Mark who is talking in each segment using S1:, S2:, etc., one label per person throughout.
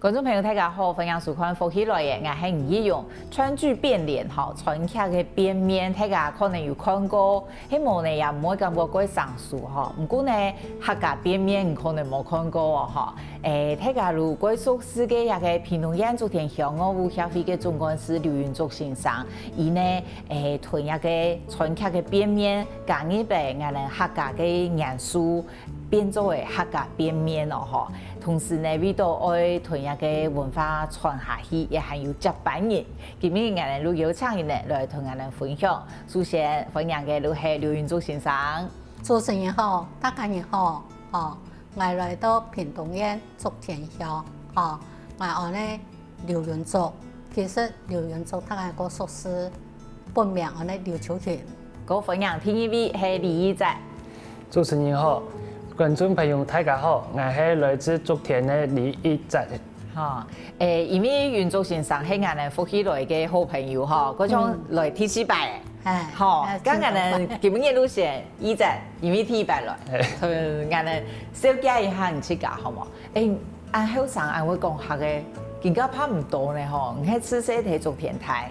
S1: 观众朋友大家好，分享收看福喜来嘅，我係吳依容。川剧變臉吼，川劇嘅變面，大家可能有看過，希望呢也唔會感覺過生疏吼。不過呢，客家變面可能冇看過哦吼。大家如果熟悉嘅一個屏東縣竹田鄉樂舞協會嘅總幹事劉雲竹先生，伊呢同一個川劇嘅變面，加入俾我哋客家嘅元素。變做嘅客家變面咯，嗬。同時呢，為到愛同一個文化傳下去，也係有接班人。今日我哋都邀請人來同我哋分享。首先分享嘅就係劉雲竹先生。
S2: 主持人好，大家好，我來到屏東縣竹田鄉，我呢劉雲竹，其實劉雲竹大家個熟悉本名我呢劉秋群。
S1: 個分享第一位係李義澤。
S3: 主持人好。觀眾朋友大家好，我係來自竹田嘅李義澤。
S1: 嚇，因為雲竹先生係我哋福喜來嘅好朋友嗬，嗰種來第四拜嘅，嚇，咁我哋基本嘅路線義澤，因為第一拜來，同我哋小解一下唔出價好冇？按後生按會講客嘅，更加怕唔多呢嗬，唔係自細睇竹田台。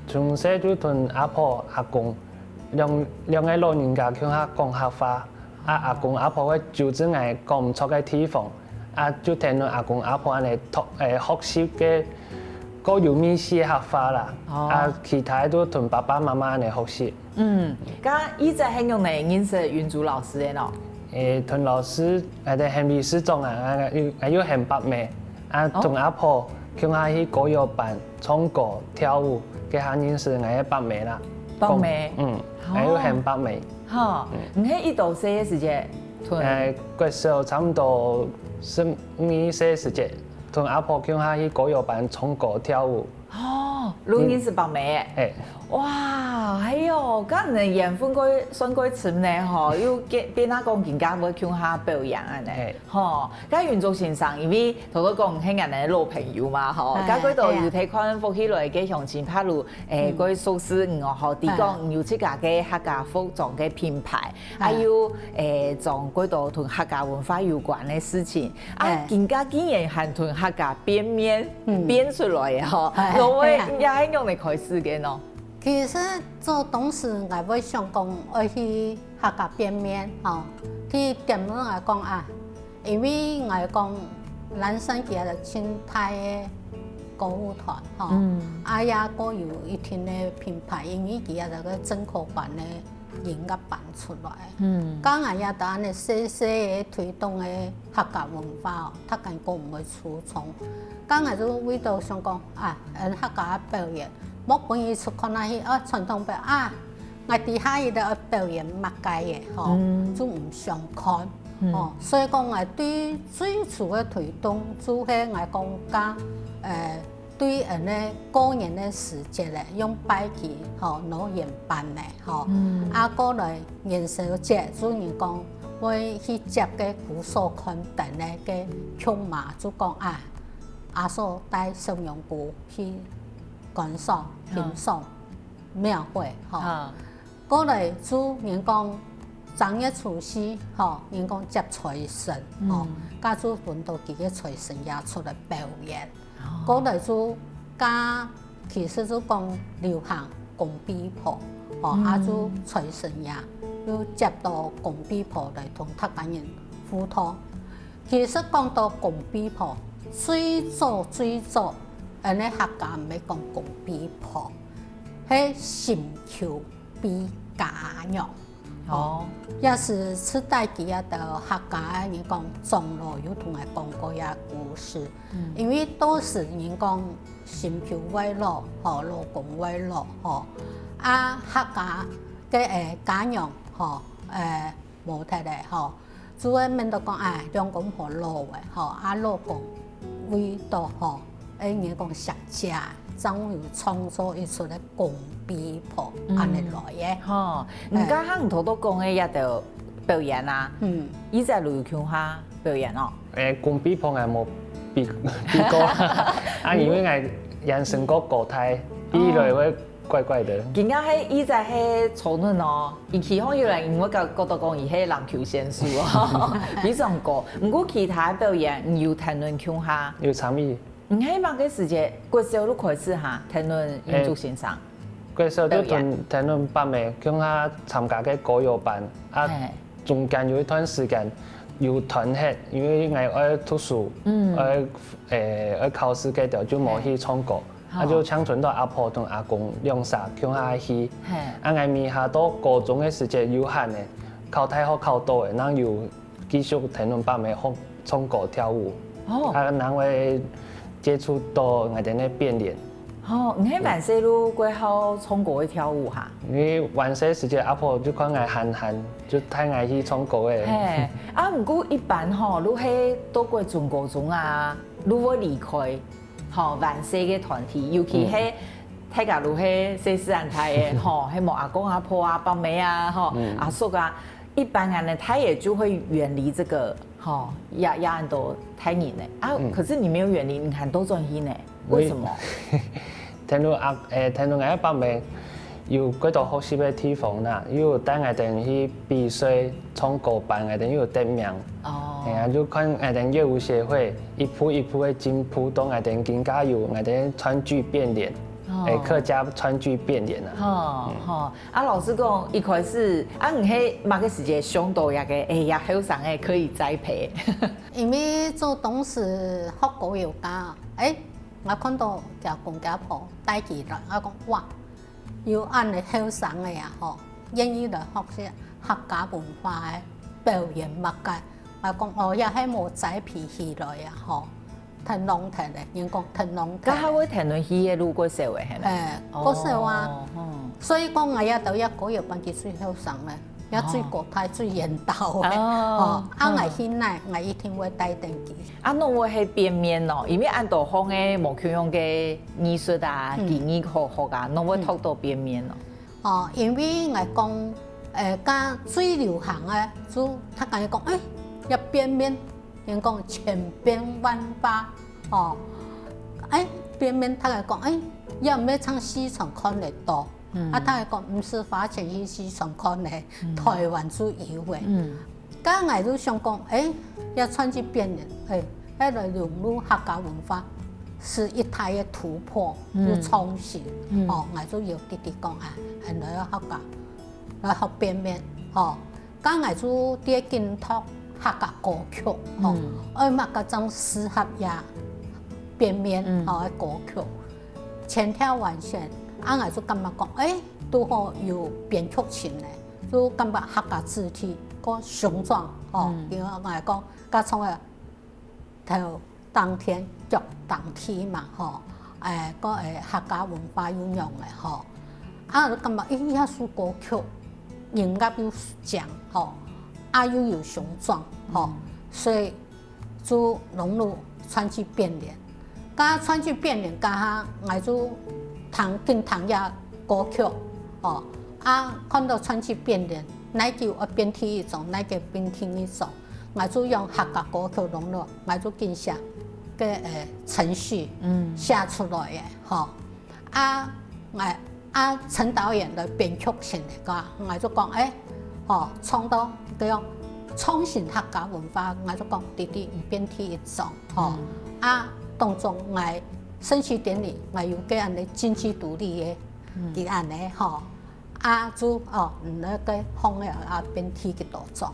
S3: 從細就同阿婆阿公兩個老人家向下講客話。阿公阿婆嘅就真係講唔出嘅地方，就聽到阿公阿婆嚟學習嘅嗰有咩些客話啦，其他都同爸爸媽媽嚟學習。
S1: 咁一直係用嚟認識雲竹老師嘅咯。
S3: 同老師哋係秘書長啊，要係白眉，同阿婆向下去歌謠班唱歌跳舞，嘅下認識係白眉啦。
S1: 白眉。
S3: 要係白眉。
S1: 嚇，唔係一到四嘅時節，
S3: 嗰時候差唔多12歲時節，同阿婆向下去歌謠班唱歌跳舞。
S1: 錄音是白眉嘅。哇，係哦，咁人緣分過算過深咧，嗬，要變下講更加會向下表揚啊咧，嗬。咁雲竹先生因為頭先講係人哋老朋友嘛，嗬。咁嗰度要睇看福喜來嘅鄉親拍路，嗰數字五號地講有自家嘅客家服裝嘅品牌，還有從嗰度同客家文化有關嘅事情，更加竟然係同客家變面變出來嘅，嗬。各位也係用嚟開始嘅咯。
S2: 其實做當時我會想講要去客家變面，ที่點樣來講因為我講南山嘅青態嘅歌舞團，也個有一定嘅品牌，因為佢個正科版嘅音樂辦出來，咁我也當然細細嘅推動嘅客家文化，他間個唔會出從，咁我就為到想講客家表演。莫本意出看那些傳統表我底下伊個表演乜嘅嘢，就唔想看，所以講我對最初嘅推動，就係我講家對人咧個人嘅時節咧，用擺起腦演辦咧，過來元宵節，就人講會去接嘅古所看等咧嘅曲馬，就講阿嫂帶小羊姑去。觀賞、欣賞、廟會，過來就人講正月除夕，人講接財神，家就輪到幾個財神也出來表演。過來就家其實就講流行公比婆，就財神也要接到公比婆來同客家人互動。其實講到公比婆，最早。人哋客家唔係講公比婆，係新橋比家娘。也是次代幾日到客家人講長老有同我講過一故事，因為當時人講新橋為老，老公為老，客家嘅家娘冇睇嚟，就係面到講兩公婆老嘅，老公為到人講食家，總有創作一出嘅公比婆安尼來嘅。
S1: 唔家行頭都講嘅一條表演啊，依隻盧橋下表演咯。
S3: 公比婆係冇比過，因為係人生個個體，比來會怪怪的。
S1: 人家迄伊在迄丑嫩哦，伊其中有人因为觉得讲伊迄篮球选手哦，比上高。不过其他表演有谈论腔哈，
S3: 有参与。
S1: 你迄嘛个时间，过少都开始哈谈论民族欣赏。
S3: 过少都谈论8暝腔哈参加个歌谣班，啊，中间有一段时间有团协，因为我要读书，要考试个条就冇去唱歌。就抢存到阿婆同阿公两煞腔下去，我咪下到高中的时间有限的，考太好考到的，然后又继续谈论8暝学唱歌跳舞，然后会接触到我哋咧变脸。
S1: 你喺万西路过后唱歌去跳舞哈？
S3: 因为万西时间阿婆就看我憨，就太爱去唱歌的。
S1: 不过一般吼，你喺到过中高中啊，你会离开。万西嘅团体，尤其喺睇假如喺西斯兰台嘅，喺莫阿公阿婆啊、伯妹啊、阿叔啊，一般人呢，他也就会远离这个，亚很多台人呢。可是你没有远离，你看都转去呢，为什么？
S3: 聽到我伯妹有幾度學習嘅地方啦，有帶我哋去比賽唱歌班，我哋有得名。就看我哋業務協會一步一步嘅進步，到我哋更加有我哋川劇變臉，客家川劇變臉啊。
S1: 老師講一開始，你喺某個時間想到也後生嘅可以栽培。
S2: 因為做董事學歌謠家，我看到條公家婆帶起來，我講哇，要按你後生嘅呀，願意來學些客家文化嘅表演物嘅。我講也係冇栽培起來呀，騰龍騰咧，人講騰龍。
S1: 咁佢會騰龍起嘅路過社會係咪？
S2: 嗰時話，所以講我也到一個月半幾歲後生咧，也最國泰最引導嘅。我現在我一定會帶定佢。
S1: 侬會係變面咯，因為按道方嘅冇佢用嘅藝術啊、技藝學啊，侬會讀到變面咯。
S2: 因為我講家最流行嘅，就他講講一變面，人講千變萬化，變面他講要咩唱市場看得到，他講唔是花錢去市場看的，台灣就有嘅。家我都想講，要穿去變臉，喺度融入客家文化，是一態嘅突破，要創新。我就要弟弟講係來客家，來學變面，家我就啲見讀。客家歌曲，乜嗰種適合呀變面嘅歌曲，千挑萬選，我就感覺講，都好有編曲性嘅，就感覺客家字體個雄壯，因為我講，加從個頭當天腳當天嘛，個客家文化有用嘅，我就感覺一首歌曲音樂有講，又有雄壯，所以就融入川劇變臉。加川劇變臉，加我就聽呀歌曲，看到川劇變臉，哪叫我變天一種，哪叫變天一種，我就用客家歌曲融入，我就跟寫個程序寫出來嘅，陳導演的編曲性嚟講，我就講創到嗰樣創新客家文化，我就講弟弟唔變天一種，當中我升旗典禮，我有給人哋經濟獨立嘅啲人咧，就那個放嘅變天嘅多種，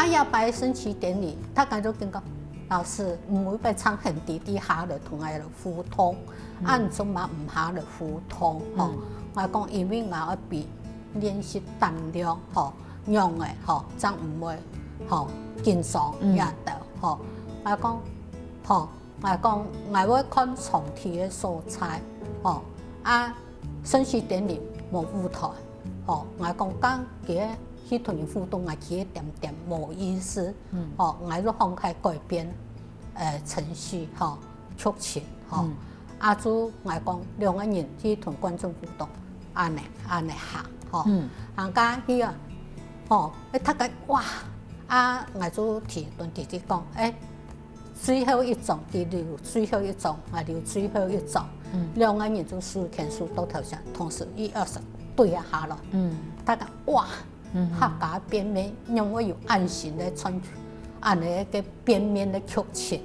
S2: 也擺升旗典禮，他講就講老師唔會俾唱很低啲下嚟同佢嚟互通，唔做嘛唔下嚟互通，我講因為我要比練習膽量，用嘅，就唔會緊張也到，我講我會看長期嘅素材，升旗典禮冇舞台，我講剛嘅去同人互動，我去一點點冇意思，我就放開改變程序，劇情，就我講兩個人去同觀眾互動，安尼行，人家去啊。他講哇，我就提同弟弟講，最后一种，第留最后一种，啊留最后一种，两个人就数天数到头上，同时1、2、3对啊下了，大家哇，客家边面让我有安心的穿，按那个边面的曲情，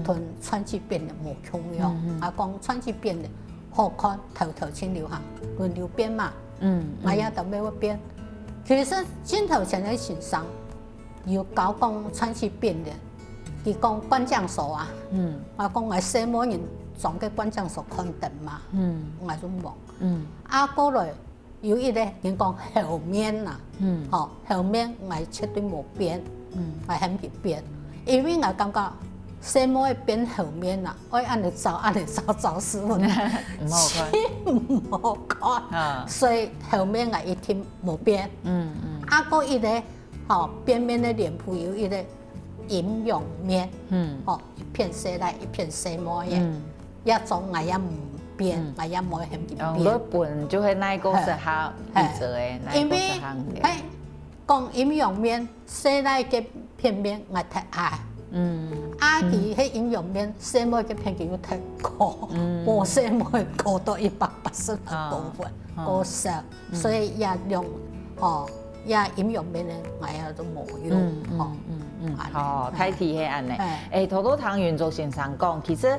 S2: 同川剧变的无同样，啊讲川剧变的好看，头头先流行，轮流编嘛，我也特别会编。其实镜头前的欣赏，有搞讲川剧变的。伊讲关将手啊，我讲我什么人撞个关将手看定嘛，我就望，啊过来有一个人讲後面呐，後面我絕對冇變，我很別變，因為我感覺什麼變後面啦，我按你走走師傅，唔好看，所以後面我一天冇變，啊過一個邊面的臉譜有一個。陰陽面，一片色來一片色模嘅，一種我也唔變，我也冇很變。
S1: 日本就係那個適合記者嘅，那個適合嘅。
S2: 講陰陽面，色來嘅片面我睇愛，佢喺陰陽面，色模嘅片佢要睇高，冇色模高到180嘅部分，高色，所以也用也陰陽面咧，我也都冇用，
S1: 太貼係安尼。頭都聽袁族先生講，其實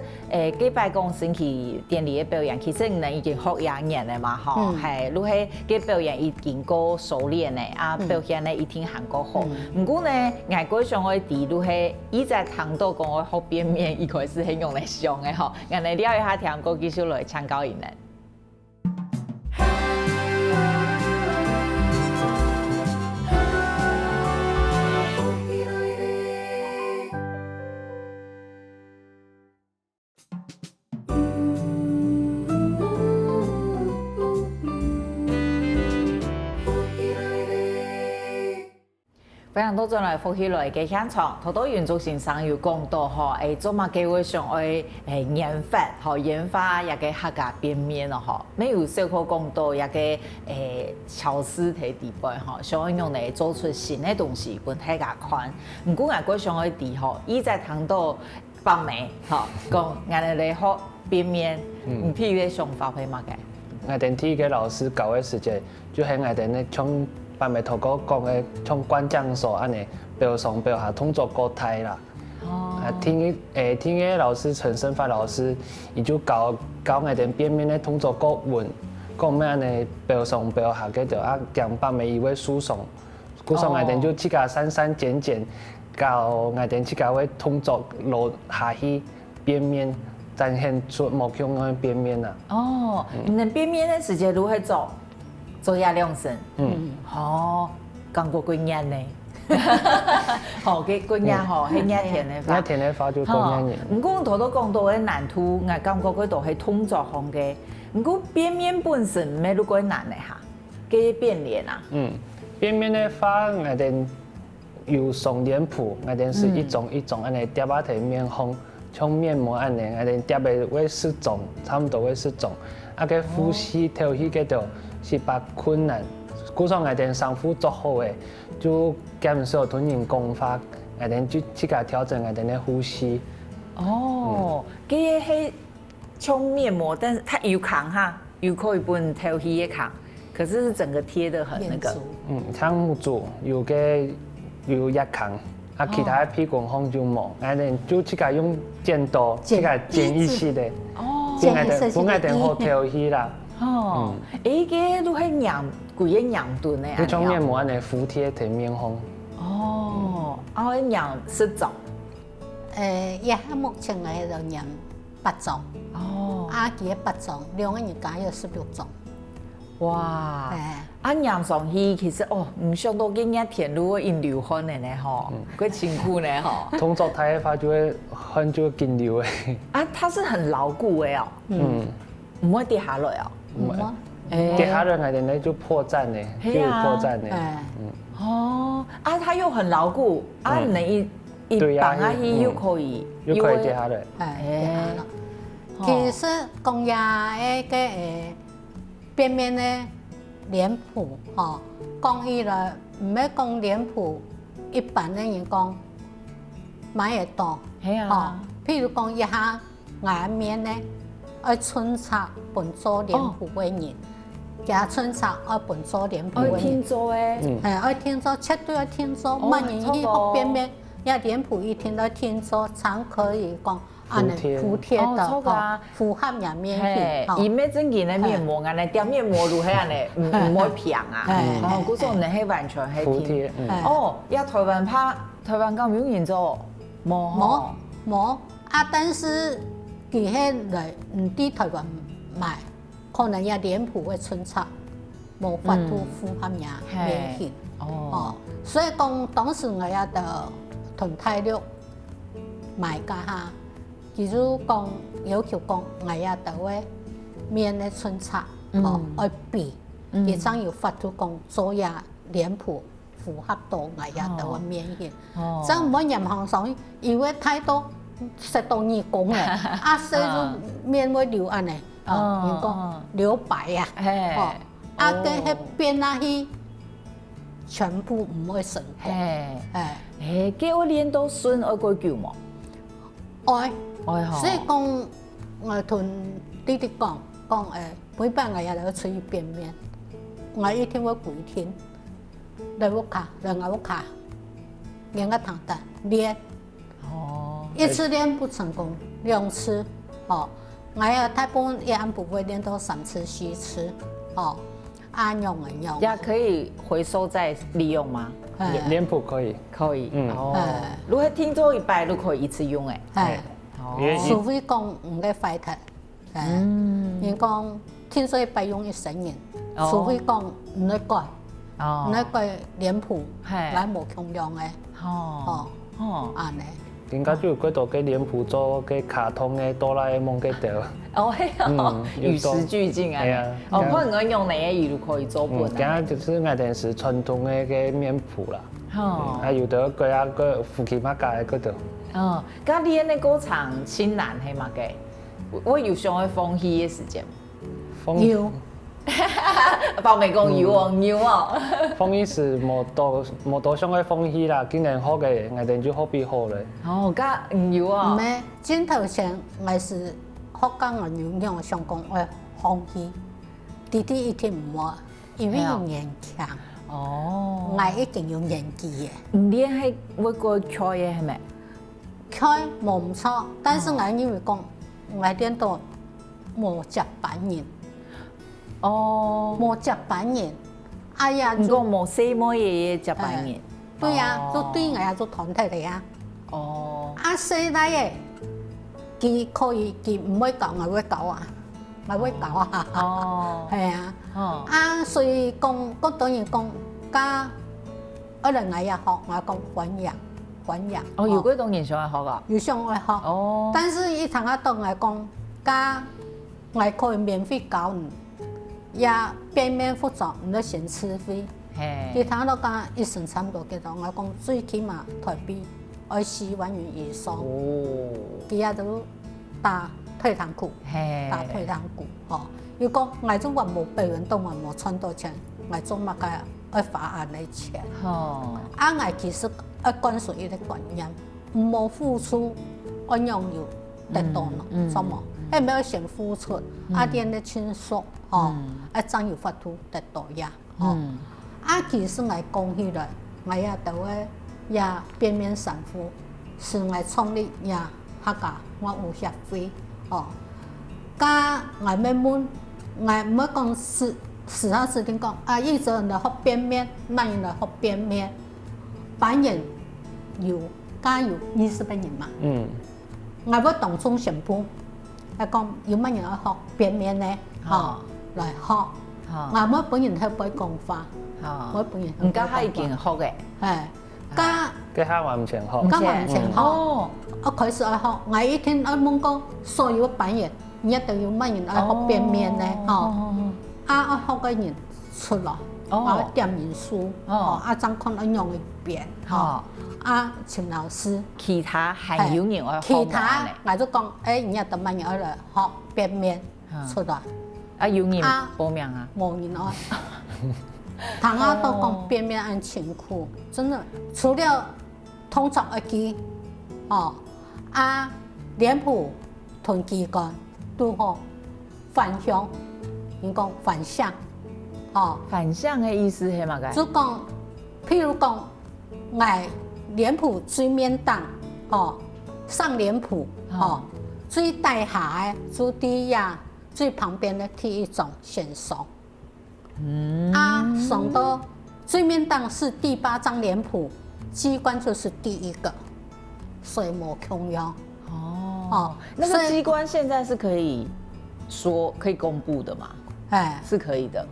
S1: 幾擺講星期典禮嘅表演，其實你已經學2年嘅嘛，係，如係嘅表演已經夠熟練嘅，啊表現咧一定行過好。唔過呢，外國上嘅地如係伊在聽到講我學邊面，一開始係用嚟上嘅嗬，人哋了一下聽過繼續來參考人咧。非常多種來復起來嘅現場，好多原族先生有講到嗬，做乜嘅會想去研發一個客家邊面咯嗬，沒有小可講到一個巧思嘅地方嗬，想用嚟做出新嘅東西俾大家看。唔過外國上去地嗬，伊在聽到北美嗬講，人哋嚟學邊面，唔譬如嘅想法係乜嘅？
S3: 我哋啲嘅老師教嘅時節，就係我哋咧從白眉頭哥講嘅從關將所安尼表上表下通作個體啦。聽嘅老師陳生發老師，伊就教我哋邊面咧通作個文，講咩安尼表上表下嘅就啊將白眉以為輸送，故上我哋就自家刪減減，教我哋自家會通作落下去邊面。展現出目標嘅邊面啊！
S1: 哦，你邊面嘅時間如何做？做一兩聲。講過幾年呢？幾年嗬，係一天嘅法。
S3: 一天嘅法就幾年。
S1: 唔過頭都講到嘅難度，我感覺嗰度係通作行嘅。唔過邊面本身唔係如果難嘅嚇，嘅變臉啊。
S3: 邊面嘅法我哋有上臉譜，我哋是一種一種安尼疊下睇面紅。像面膜安尼，我哋疊嘅會失重，差唔多會失重。啊個呼吸調起嗰度是把困難，故上我哋上腹做好嘅，就減少同人講法，我哋就自家調整我哋嘅呼吸。
S1: 哦，佢係像面膜，但是它有扛哈，有可以幫調起嘅扛，可是整個貼得很那個。
S3: 像木柱有嘅有一扛。啊，其他的屁股風就冇，我哋就自家用剪刀，自家剪一次的，本來哋好調起啦。
S1: 個都係釀，貴嘅釀燉嘅。
S3: 你種面膜安尼服帖睇面紅。
S1: 我釀10種。
S2: 也目前我喺度釀8種。阿幾8種，2個人加有16種。
S1: 哇！釀上去其實唔想到幾日天如果因流汗嘅咧嗬，佢辛苦咧嗬。
S3: 動作太快就會汗就會見流嘅。
S1: 它是很牢固嘅哦。唔會跌下來哦。
S2: 唔會。
S3: 跌下來我哋咧就破綻嘅，就破綻嘅。
S1: 它又很牢固，你一綁下去又可以
S3: 跌下來。
S2: 其實講嘢嘅邊面咧臉譜講起來唔係講臉譜，一般的人講買嘢多，
S1: 係啊，
S2: 譬如講一下外面呢，愛春茶本做臉譜嘅人，加春茶愛本做臉譜嘅人。
S1: 愛聽做誒，
S2: 愛聽做，絕對愛聽做。乜人去學邊邊，一臉譜一聽到聽做，才可以講啊，服帖的，符合人面型。
S1: 而咩正經嘅面膜啊？你點面膜如係安尼，唔會平啊。哦，嗰種你係完全係
S3: 服帖。
S1: 哦，而台灣拍台灣咁有人做，
S2: 冇啊！但是佢係嚟唔啲台灣賣，可能有臉譜嘅春茶冇法度符合人面型。哦，所以講當時我也就同大陸買家下。其實講要求講，我也就會面嘅春茶，愛比，佢真要發出講做嘢臉譜符合到我也就會面型。真唔好任行上，因為太多食到耳講嘅，啊細咗面會留安尼，人講留白啊，啊嘅係變下去，全部唔會成功。
S1: 叫我練到順愛過久冇？
S2: 愛。所以講，我同弟弟講每班我也嚟出去變面，我一天會幾天，嚟屋企，嚟我屋企，練個堂的練，一次練不成功，2次，我也大部分也不會練到3次4次，按用。
S1: 也可以回收再利用嗎？
S3: 臉譜可以。
S1: 可以。如果聽做一擺都可以一次用誒。
S2: 除非講唔嘅快脱，人講天水白用一成年，除非講唔去改，唔去改臉譜，來無強量嘅，安尼。
S3: 點解就嗰度嘅臉譜做嘅卡通嘅哆啦 A 夢嘅條？
S1: 與時俱進啊！可能我用你嘅語都可以做本。
S3: 咁啊，就是我哋是傳統嘅面譜啦。有得佢啊個福建馬家嘅嗰度。
S1: 咁練嘅過程艱難係嘛嘅？我有上去放棄嘅時間。
S2: 有。
S1: 包未講有哦，有哦。
S3: 放棄是冇多上去放棄啦，今年好嘅，我哋就好比好咧。
S1: 咁唔有啊？
S2: 唔係，鏡頭前我是學講我有樣想講我放棄，弟弟一定唔會，因為有年強。我一定要演技嘅。
S1: 唔練係會過開嘅係咪？
S2: 開冇唔錯，但是我因為講我練到冇接班人。冇接班人，哎呀！
S1: 唔過冇細冇爺爺接班人。
S2: 對呀，做對我也做團體嚟啊。細大嘅，佢可以，佢唔會教，我會教啊，我會教啊。係啊。所以講，嗰當然講，加我哋我也學，我講翻譯。
S1: 有嗰當然上去學噶。
S2: 有上去學。但是一堂一堂我講，加我可以免費教你。也變面複雜，唔得先吃費。佢睇到講一成差唔多幾多，我講最起碼台幣20萬元以上。佢也都打退堂鼓，如果我做話冇備運動，我冇賺到錢，我做乜嘅愛花眼嚟錢。我其實愛灌輸一個觀念，冇付出，我擁有得到咯，做冇？係咪要先付出？練得輕鬆。真有法度得到呀！其實我講起來，我也都會也變面sản婦，是我創立也客家我有協會加我咩門，我唔好講時下時點講一直人嚟學變面，慢人嚟學變面，班人有加有20班人嘛。我要當中全部，我講有乜人去學變面呢？來學，我每本人係背講法，每本人。
S1: 唔加係已經學嘅，
S2: 加
S3: 話唔前學，
S2: 加話唔前學。我開始愛學，我一天愛問過所有班人，一定要乜人愛學變面呢？愛學嘅人出來，我點人書，張坤愛用一遍，陳老師。
S1: 其他係有人愛學。
S2: 其他我就講，人家都乜人愛嚟學變面出來。
S1: 有人報名啊？
S2: 冇人愛。大家都講變面按辛苦，真的除了通常一記，啊，脸谱同机关拄好反向，伊讲反向，哦，
S1: 反向的意思是嘛个？
S2: 就讲，譬如讲，爱脸谱水面档，哦，上脸谱，哦，最底下的最底下最旁边的第一种先送，啊，送到水面档是第8张脸谱，机关就是第一个，所以无共用。
S1: 哦，那个机关现在是可以可以公布的嘛？
S2: 哎，
S1: 是可以的。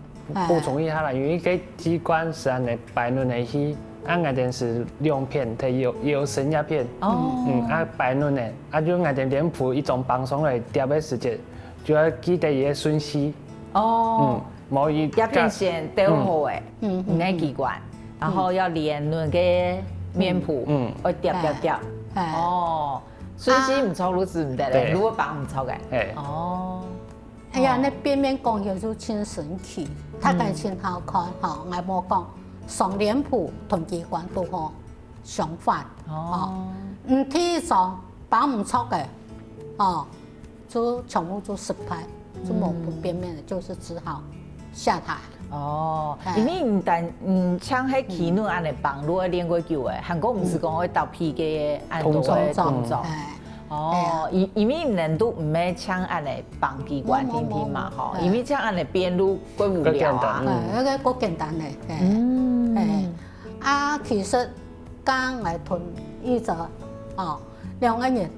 S3: 补充一下啦，因为个机关是安尼摆论的去，俺外电是2片，它有声压片。
S1: 哦。
S3: 啊摆论的，啊就外电脸谱一种放松来调的时间，就要记得伊的顺序。
S1: 哦。
S3: 冇伊。
S1: 鸦片线都好诶，那机关，然后要连论个面谱，要调。哦。顺序唔错，如此唔得咧，如果绑唔错嘅。哦。
S2: 哎呀，那边面讲起就真神奇，他家真好看吼。我无讲双脸谱同机关都好相反哦。第一种绑唔错嘅哦，就全部就失败，就冇边面的，就是只好下台。
S1: 哦，因为像迄起论安尼绑，如果练过久诶，韩国唔是讲会倒皮嘅按动作。哦，因为人都唔要像安尼绑机关听听嘛吼，因为像安尼编路过无聊啊。
S2: 那个够简单的。啊，其实刚来吞一则哦，2个人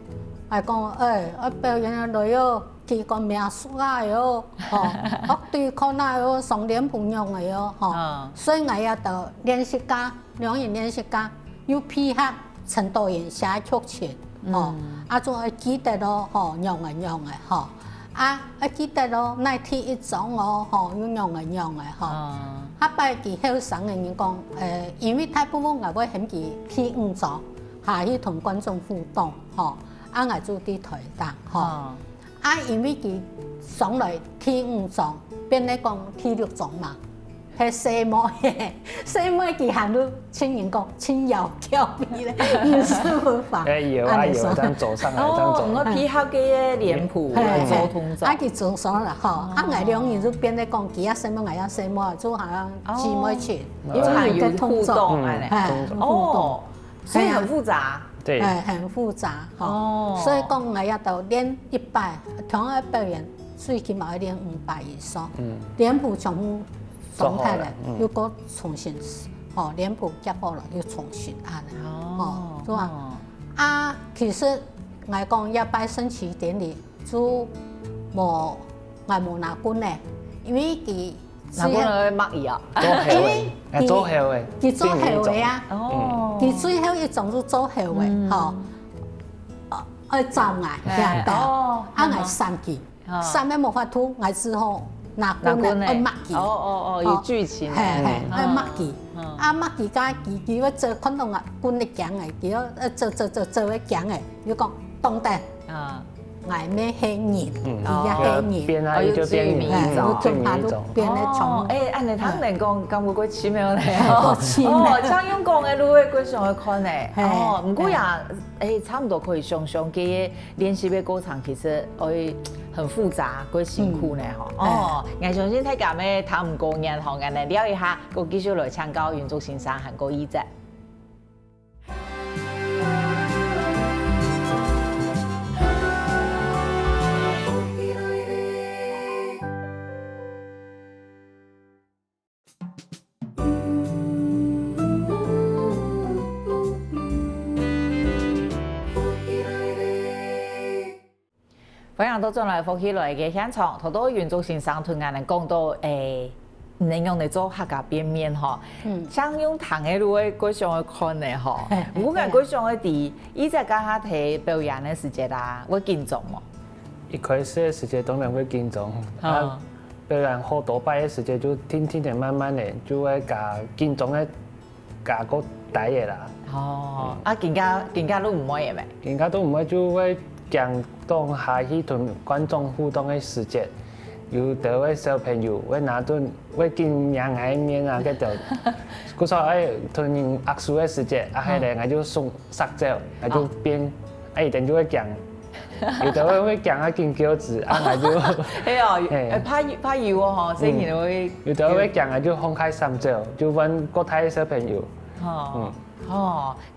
S2: 来讲，我表演来哟，佢个名数啊哟，哦，我对抗那哟，双脸谱用的哟，吼，所以我也到练习家，2人练习家，又配合陈导演写曲前。哦，啊，仲会记得咯，吼，用的，吼，啊，记得咯，那第一种哦，吼，用的，吼，啊，摆记后生的人讲，因为大部分我会很记第5种，下去同观众互动，吼，啊，我做啲台档，吼，啊，因为佢上来第5种，变咧讲第6种嘛。係細妹嘅，細妹佢行到青人講青油膠味咧，唔舒服法。
S3: 有咁做上來，咁做。
S1: 我配合嘅臉譜做動作。
S2: 佢做上啦，吼，啊，我2人就變咧講，佢啊細妹，我啊細妹，做下姊妹情，
S1: 因為有互動，哦，所以很複雜。
S3: 對，
S2: 很複雜，吼。所以講我要到練100，同一表演最起碼要練500以上，臉譜全部。狀態咧，要個重新，哦，臉譜夾好了，要重新按，哦，是吧？啊，其實我講一擺升旗典禮就冇拿冠咧，因為佢
S1: 拿冠去抹伊啊，
S3: 做後嘅，
S2: 佢做後嘅啊，佢最後一種就做後嘅，吼，去走崖行到，啊，我3期，3個冇法度，我之後。拿冠咧，去抹佢。
S1: 有劇情。
S2: 去抹佢。啊，抹佢家佢要做看到啊，冠咧講嘅，佢要做咧講嘅，要講當得。嗌咩黑人，而家黑人。
S3: 變啊，就變名種，
S2: 變名種。變咧從。
S1: 按你聽人講，咁會鬼奇妙咧。
S2: 奇妙。
S1: 像用講嘅，你會鬼上去看咧。唔過也，差唔多可以想象嘅練習嘅過程，其實會。很複雜，佢辛苦呢吼。我相信大家咩睇唔過眼，學眼嚟了一下，個繼續來請教袁族先生韓國語者。歡迎到進來福喜來嘅現場，好多袁族先生同我哋講到唔能用嚟做客家變面嗬，像用糖嘅路嘅嗰種去看嘅嗬，我講嗰種嘅啲，依隻家下睇表演嘅時節啦，會緊張冇？
S3: 一開始嘅時節當然會緊張，啊，表演好多擺嘅時節就天天慢慢嘅就會加緊張嘅加個大嘢啦。
S1: 哦，啊，更加都唔會嘅咩？
S3: 更加都唔會就會講當下去同觀眾互動嘅時節。有得位小朋友，會拿頓會見人嗌面啊，嗰度，嗰時候同人握手嘅時節，啊係咧，我就送撒嬌，我就變伊定就会讲，有的会讲啊见饺子，啊我就，
S1: 哎哦，怕油哦吼，所以你会
S3: 有的会讲啊就放开三招，就问国泰小朋友，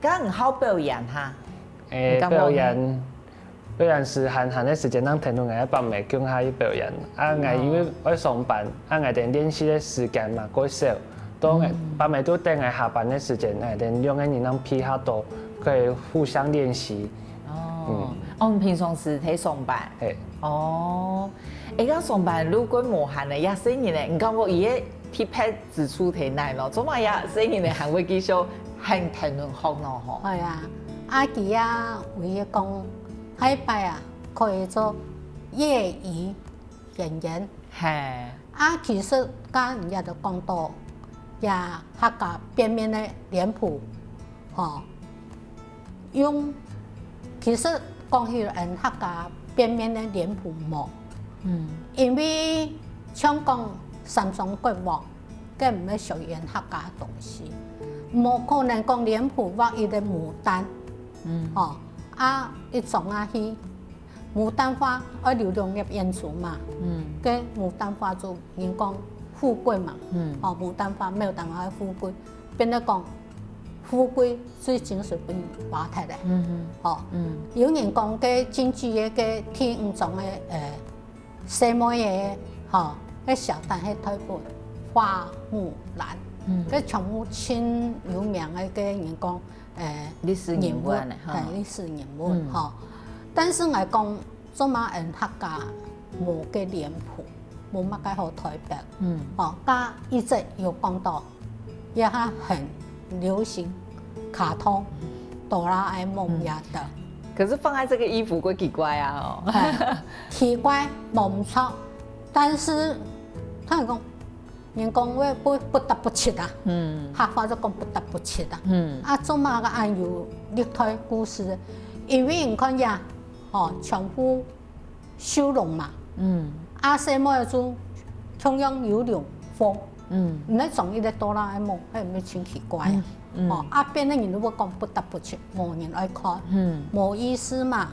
S1: 咁唔好表演哈，
S3: 表演是閒嘅時間，咱聽到我北美叫下去表演，啊我因為我上班，啊我哋練習嘅時間嘛過少，當北美都等我下班嘅時間，我哋用嘅人能批下多，可以互相練習。
S1: 我平常時睇上班。
S3: 係。
S1: 而家上班如果無閒嘅，也雖然咧，唔講我而家貼拍自出體內咯，做乜也雖然咧還會繼續係評論學咯吼。
S2: 係啊，阿吉啊，為咗講。喺拜啊，可以做業餘演員。
S1: 係。
S2: 其實剛人家就講到，也客家邊面嘅臉譜，用其實講起人客家邊面嘅臉譜冇，因為香港三種國王，佢唔係屬於客家東西，冇可能講臉譜或一個牡丹，一種去牡丹花，流動入演出嘛。跟牡丹花就人講富貴嘛。牡丹花沒有辦法富貴，變得講富貴最緊是變話題咧。有人講嘅京劇嘅天五種嘅細妹嘅，嘅小旦係推本花木蘭，嘅全部親有名嘅人講。
S1: 歷史人物咧，
S2: 歷史人物但是我講做乜人客家冇嘅臉譜，冇乜嘅好特別。加一直有講到，也係很流行卡通，哆啦 A 夢也得。
S1: 可是放在這個衣服會奇怪啊！
S2: 奇怪冇唔錯，但是他講。人講話不得不切啊，客話就講不得不切啊。做乜個按有歷代故事？因為人看呀，全部修容嘛。細妹就同樣有龍鳳，唔係從一個哆啦 A 夢，係唔係真奇怪啊？邊啲人都會講不得不切，冇人愛看，冇意思嘛，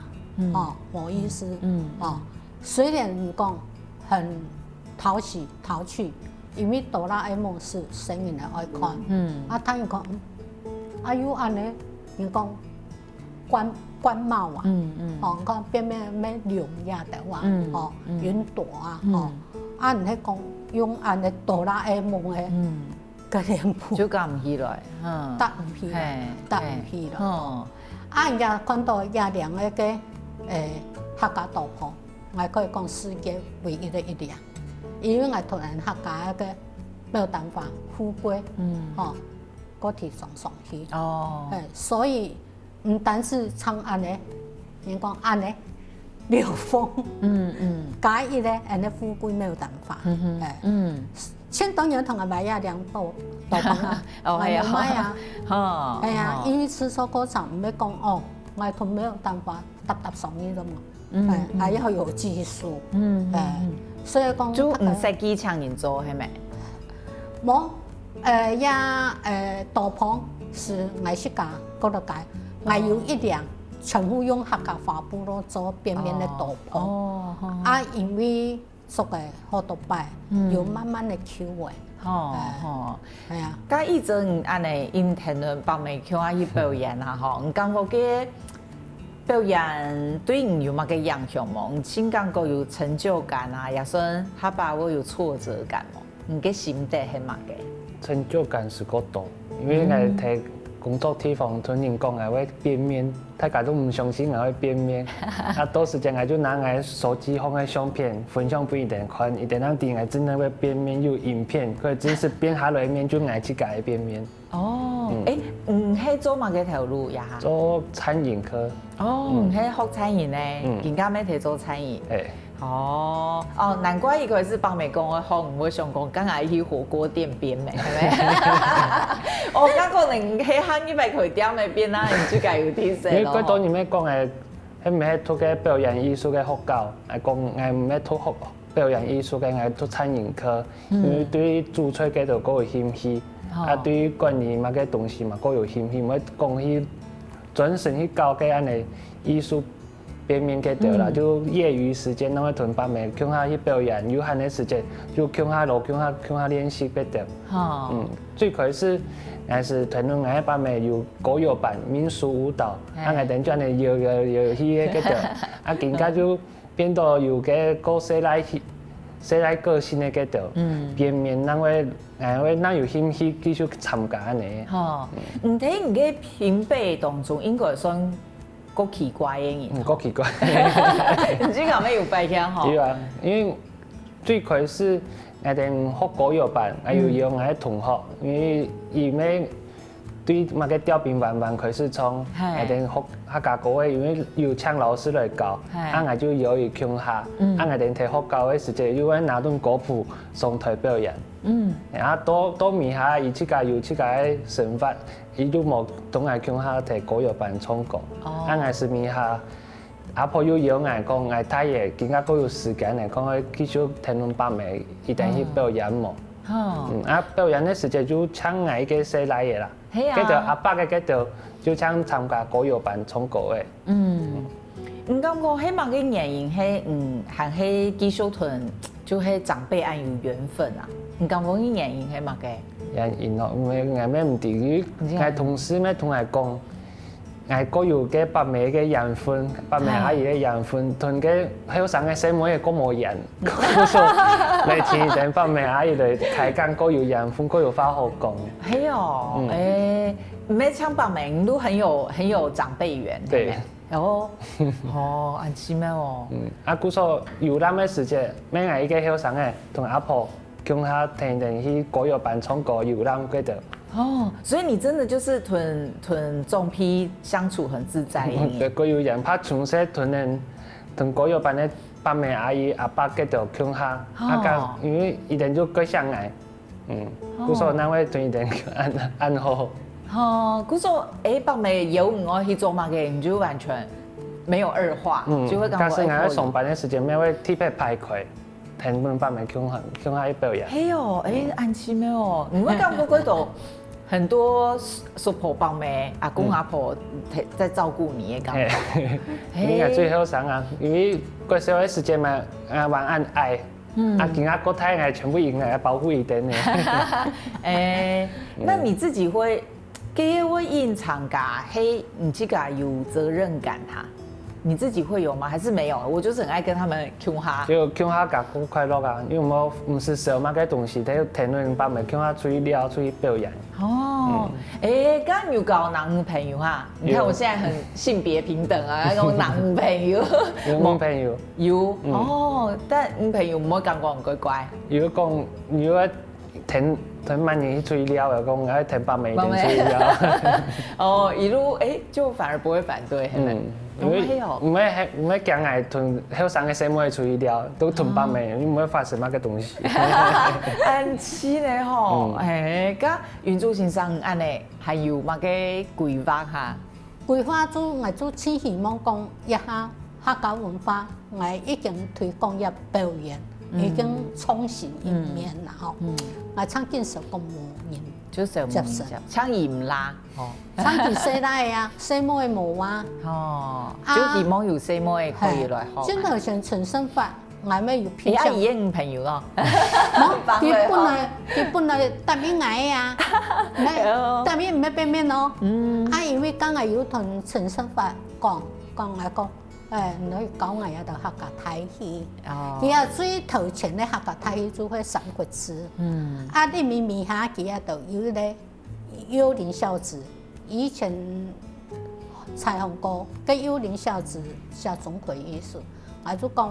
S2: 冇意思。雖然人講很討喜討趣。因為哆啦 A 夢是成人嚟愛看，他人講，有安尼，人講官帽啊，講邊咩龍呀的話，雲朵啊，人係講用安尼哆啦 A 夢嘅個臉譜，
S1: 就夾唔起來，
S2: 搭唔起來，人家看到亞良嘅客家道譜，我可以講世界唯一的一樣。因為我同人客家嘅沒有辦法富貴，嗰條上去，所以唔單是唱安尼，人講安尼流風，假意咧安尼富貴沒有辦法，前當年同阿買亞兩道幫啊，我冇買啊，係啊，因為吃說嗰場唔係講我同沒有辦法搭上呢度嘛，係要有技術，所以講
S1: 就唔識機場人做係咪？
S2: 冇，道棚是藝術家嗰度解，我有一兩全部用客家花布咯做邊邊嘅道棚，因為做嘅好多擺，要慢慢嘅調味。係啊。
S1: 咁以前安尼因聽人幫咪叫阿去表演啊，唔感覺嘅。表演對你有乜嘅影響冇？你先感覺有成就感啊，也算下把握有挫折感冇？你嘅心得係乜嘅？
S3: 成就感是個多，因為我睇工作地方同人講我會變面，大家都唔相信我會變面。多時間我就拿我手機放喺相片分享俾人看，一定讓啲我真係會變面，有影片，佢只是變下來面就我自己變面。
S1: 係做乜嘅條路呀？
S3: 做餐飲科。
S1: 係學餐飲咧，人家咩睇做餐飲？難怪佢是幫美講嘅學，唔會想講梗係去火鍋店變嘅，係咪？我感覺你喺行一百佢店嘅變啦，你自己有啲識咯。
S3: 因為當然咩講係，係唔係讀嘅表演藝術嘅學校，係講係唔係讀表演藝術嘅，係讀餐飲科，因為對煮菜嘅就嗰個興趣。對於管理乜嘅東西嘛，各有興趣，咪講起专程去教嘅安尼艺术边面嘅掉啦，就业余时间拢会同爸妹向下去表演，有闲的时间就向下路向下练习嘅掉。最开始还是团拢爱爸妹有歌谣班、民俗舞蹈，我等就安尼摇去嘅掉，更加就变到有嘅歌西来个性的嘅掉，边面咱会咱有兴趣继续参加安尼。
S1: 唔睇唔嘅评比当中应该算够奇怪嘅人，
S3: 够奇怪。
S1: 唔知咁咩要拜嘅吼？
S3: 对啊，因为最开始我哋学歌谣班，还有用我同学，因为伊咩对嘛个调频慢开始从我哋学客家歌嘅，因为有请老师来教，我就由伊腔下，我哋摕学教嘅时节，又揾拿顿歌谱上台表演。多面下，伊自家有自家嘅想法，伊就冇同我腔下摕歌谣班唱歌，我是面下。阿婆又邀我讲，我睇嘢，更加都有时间嚟讲，继续听侬爸妹一定去表演嘛。表演嘅时节就请我嘅西来嘢啦，跟住阿伯嘅跟住就请参加歌谣班唱歌嘅。
S1: 唔感觉迄嘛个原因，迄和迄技术团就迄长辈按有缘分啊。唔感觉迄原因迄嘛个？
S3: 原因咯，因为我咩唔知，我同事咩同我讲。我歌谣嘅爸妹嘅緣分，爸妹阿姨嘅緣分，同嘅後生嘅細妹嘅歌冇緣，故所嚟前等爸妹阿姨嚟開講歌謠緣分，歌謠花好講。
S1: 係哦，每唱爸妹都很有長輩緣，對。哦，安心咩哦？
S3: 故所有咱嘅時節，咩我依個後生嘅同阿婆共下聽去歌謠班唱歌，有咱嗰度。
S1: 所以你真的就是同众批相處很自在嘅。
S3: 對，歌謠人拍從細同歌謠班嘅爸妹阿姨阿伯嗰度共下，因為一定就佢相愛，故所咱會同一定安好。
S1: 故所爸妹有唔愛去做嘛嘅，你就完全沒有二話，就會講。
S3: 但是我喺上班嘅時間，咩會特別排開。聽本爸妹共下表演。
S1: 嘿哦，安心咩哦？你會感覺嗰度很多叔婆伯妹、阿公阿婆在照顧你嘅感覺。
S3: 你係最後生啊，因為嗰時候嘅時間嘛，玩按愛，其他國泰係全部應該保護一點嘅。
S1: 那你自己會，佢會隱藏㗎，嘿，你自己有責任感哈？你自己會有嗎？還是沒有？我就是很愛跟他們 Q 哈。
S3: 就 Q 哈搞過快樂啊，因為我唔是少嘛個東西，睇聽論把咪 Q 哈出去聊出去表演。
S1: 剛剛有搞男朋友哈？你看我現在很性別平等啊，講男朋友。
S3: 有男朋友。有。
S1: 但男朋友唔會感覺唔乖乖。
S3: 如果講如果聽慢人出去聊又講，我聽把咪出去聊。
S1: 一路就反而不會反對，係咪？
S3: 唔會講係同後生嘅細妹出去聊，都同爸妹，你唔會發生乜嘅東西。
S1: 安心咧吼，咁原住先生安尼，還有乜嘅規劃哈？
S2: 規劃我就千希望講一下客家文化，我已經推廣入表演，已經重新一面啦吼。我唱見手工舞人。
S1: 就是唱鹽啦，
S2: 唱住西拉啊，西妹舞啊，
S1: 就希望有西妹可以來學。
S2: 真係像陳生發，我咩要偏向。
S1: 而家已經朋友咯，
S2: 佢本來特別矮啊，特別唔係變面咯。因為剛才有同陳生發講我講。你講我有度客家睇戲，佢啊最頭前咧客家睇戲就會三國志，你咪下佢啊度有咧幽靈小子，以前彩虹歌跟幽靈小子寫總歸意思，我就講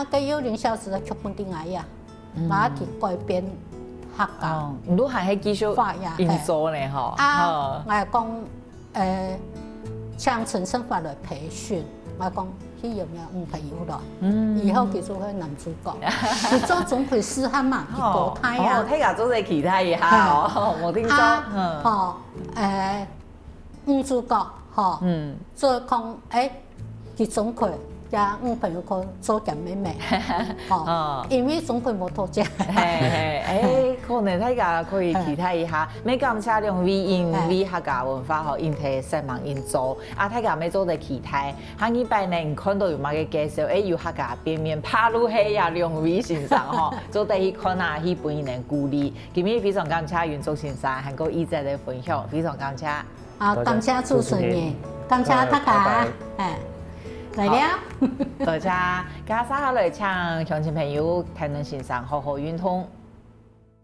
S2: 跟幽靈小子嘅劇本點解呀？把佢改編客家，
S1: 唔都係喺繼續演奏咧嗬。
S2: 我係講向陳生發來培訓。我講佢有冇女朋友咯？以後佢做佢男主角，佢做總會師漢嘛，佢國泰啊。
S1: 睇下做隻其他嘢嚇，冇聽講。
S2: 女主角做講佢總會加女朋友佢做緊妹妹，因為總會冇拖姐。
S1: 可可能大家可以期待一下，每感谢两位因为客家文化和因提新闻因做，大家要做的期待。下礼拜呢，看到有乜嘅介绍，有客家边面爬路去呀，两位先生吼，做第去看啊，去本人鼓励。今日非常感谢袁祖先生和个一直的分享，非常感谢。
S2: 好，感谢主持人，感谢大家，来了。
S1: 多謝，加沙下來請鄉親朋友睇恁先生好好運通。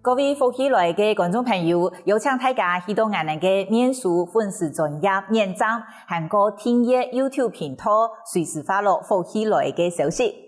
S1: 各位福喜來嘅觀眾朋友，有請大家去到我哋嘅面書粉絲專頁認證，韓國訂閱 YouTube 頻道，隨時發落福喜來嘅消息。